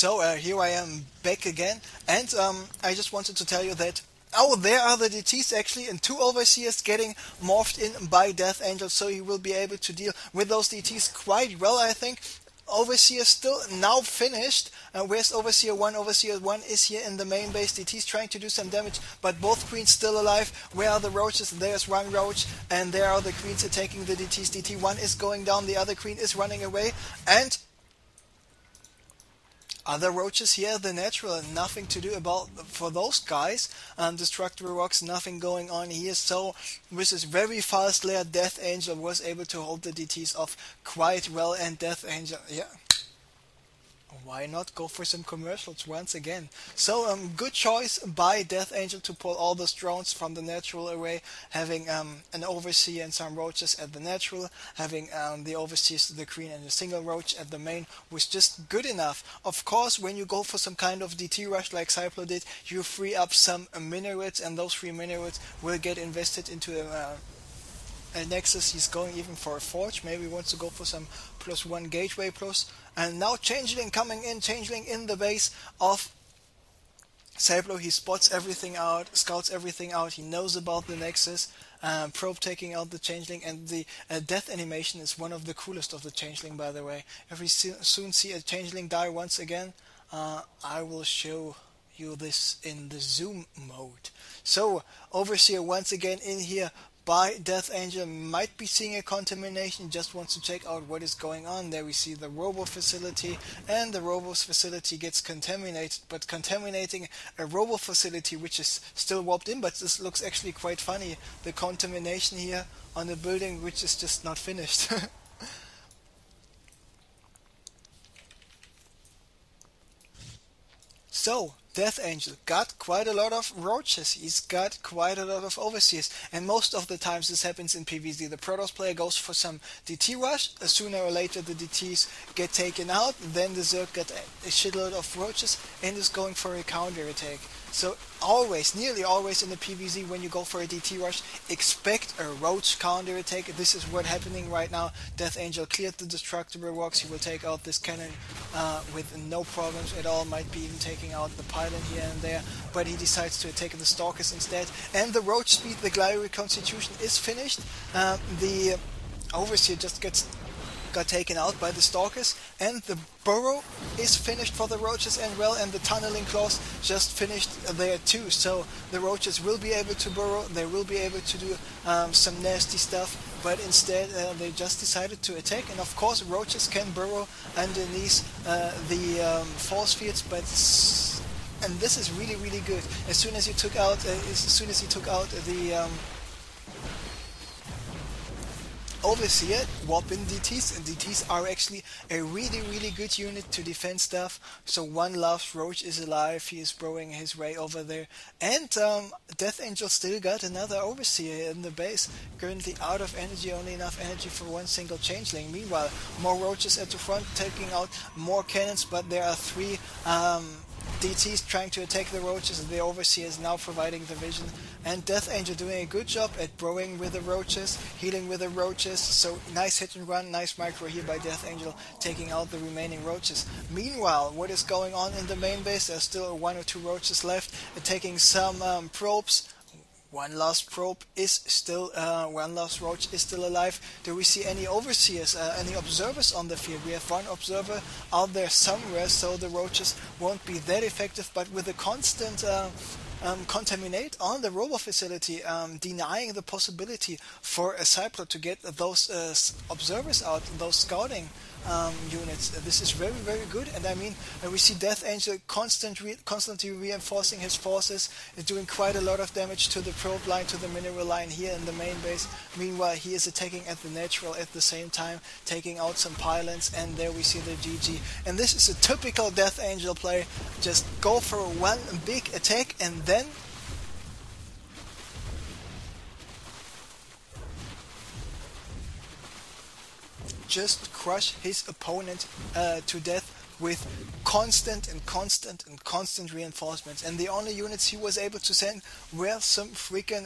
So here I am back again, and I just wanted to tell you that, oh, there are the DTs actually, and 2 Overseers getting morphed in by Deathangel, so he will be able to deal with those DTs quite well, I think. Overseer still now finished. Where's Overseer 1? Overseer 1 is here in the main base. DT's trying to do some damage, but both queens still alive. Where are the roaches? There's one roach, and there are the queens attacking the DTs. DT1 is going down, the other queen is running away, and other roaches here, the natural, nothing to do about for those guys. Destructible rocks, nothing going on here. So with this very fast layer, Deathangel was able to hold the DTs off quite well, and Deathangel, yeah, why not go for some commercials once again? So good choice by Deathangel to pull all those drones from the natural array, having an Overseer and some roaches at the natural, having the Overseers, the queen and a single roach at the main was just good enough. Of course, when you go for some kind of DT rush like Seiplo did, you free up some minerates, and those 3 minerates will get invested into a Nexus. He's going even for a forge, maybe wants to go for some +1 gateway plus. And now Changeling coming in, Changeling in the base of Seiplo. He spots everything out, scouts everything out, he knows about the Nexus. Probe taking out the Changeling, and the death animation is one of the coolest of the Changeling, by the way. If we soon see a Changeling die once again, I will show you this in the zoom mode. So Overseer once again in here by Deathangel, might be seeing a contamination, just wants to check out what is going on. There we see the robo facility, and the robo facility gets contaminated, but contaminating a robo facility which is still warped in, but this looks actually quite funny, the contamination here on the building which is just not finished. So Deathangel got quite a lot of roaches, he's got quite a lot of Overseers, and most of the times this happens in PvZ. The Protoss player goes for some DT rush, sooner or later the DTs get taken out, then the Zerg get a shitload of roaches and is going for a counter attack. So always, nearly always in the PvZ, when you go for a DT rush, expect a roach counter attack. This is what's happening right now. Deathangel cleared the destructible rocks, he will take out this cannon with no problems at all, might be even taking out the pylon here and there, but he decides to attack the stalkers instead. And the roach speed, the Glide reconstitution is finished. The Overseer just got taken out by the stalkers, and the burrow is finished for the roaches and well, and the tunneling claws just finished there too. So the roaches will be able to burrow, they will be able to do some nasty stuff, but instead they just decided to attack. And of course roaches can burrow underneath the force fields, but and this is really good. As soon as he took out the Overseer, warp in DTs, and DTs are actually a really good unit to defend stuff. So one last roach is alive, he is burrowing his way over there, and Deathangel still got another Overseer in the base, currently out of energy, only enough energy for one single Changeling. Meanwhile, more roaches at the front taking out more cannons, but there are 3 DTs trying to attack the roaches, and the Overseer is now providing the vision, and Deathangel doing a good job at burrowing with the roaches, healing with the roaches. So nice hit and run, nice micro here by Deathangel, taking out the remaining roaches. Meanwhile, what is going on in the main base? There's still 1 or 2 roaches left, attacking some probes. One last probe is still, one last roach is still alive. Do we see any Overseers, any observers on the field? We have 1 observer out there somewhere, so the roaches won't be that effective, but with a constant contaminate on the robo facility, denying the possibility for a Seiplo to get those observers out, those scouting units. This is very good, and I mean, we see Deathangel constantly reinforcing his forces, doing quite a lot of damage to the probe line, to the mineral line here in the main base. Meanwhile, he is attacking at the natural at the same time, taking out some pylons, and there we see the GG. And this is a typical Deathangel play. Just go for one big attack and then just crush his opponent to death with constant reinforcements. And the only units he was able to send were some freaking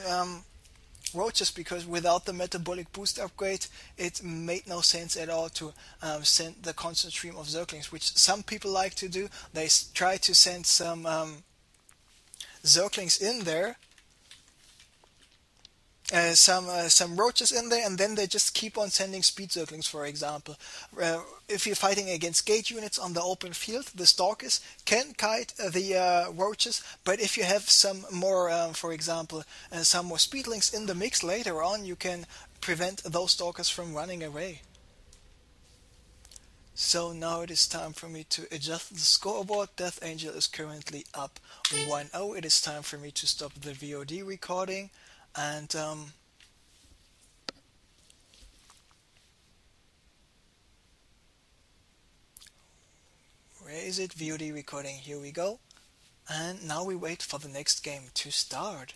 roaches, because without the metabolic boost upgrade it made no sense at all to send the constant stream of zerglings, which some people like to do. They try to send some zerglings in there, some roaches in there, and then they just keep on sending speed zerglings, for example. If you're fighting against gate units on the open field, the stalkers can kite the roaches, but if you have some more, for example, some more speedlings in the mix later on, you can prevent those stalkers from running away. So now it is time for me to adjust the scoreboard. Deathangel is currently up 1-0. It is time for me to stop the VOD recording, and where is it? VOD recording, here we go. And now we wait for the next game to start.